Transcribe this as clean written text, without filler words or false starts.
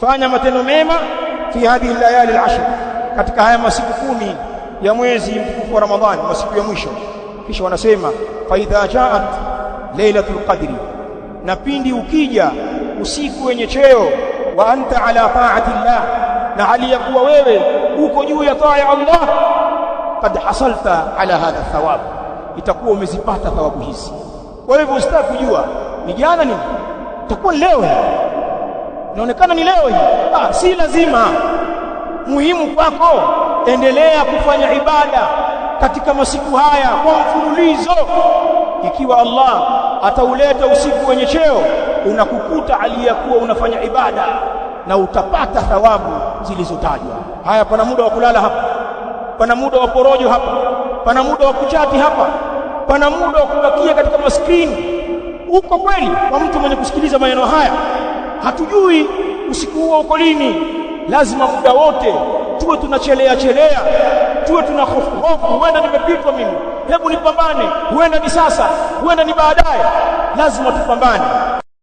fanya matendo mema fi hadhihi layali al-ashr, katika haya masiku 10 ya mwezi mtukufu wa Ramadhani, masiku ya mwisho. Kisha wanasema fa idha ja'at lailatul qadri, na pindi ukija usiku wenye cheo, wa anta ala ta'ati llah, na hali ya kuwa wewe uko juu ya taa ya Allah, kad hasalta ala hadha thawab, itakuwa umezipata thawabu hizi. Kwa hivyo usitaki kujua ni jana nini, itakuwa leo inaonekana ni leo hii. Si lazima. Muhimu kwako endelea kufanya ibada katika masiku haya kwa mfululizo. Ikiwa Allah atauleta usiku wenye cheo, unakukuta aliyakuwa unafanya ibada na utapata thawabu zilizotajwa. Haya, pana muda wa kulala hapa, pana muda wa porojo hapa, pana muda wa kuchati hapa, pana muda wa kubakia katika maskrini. Uko kweli kwa mtu mwenye kusikiliza maneno haya? Hatujui usiku huo uko lini. Lazima muda wote tuwe tunachelea, tuwe tuna hofu, huenda nimepitwa mimi, hebu nipambane, huenda ni sasa, huenda ni baadaye. Lazima tupambane.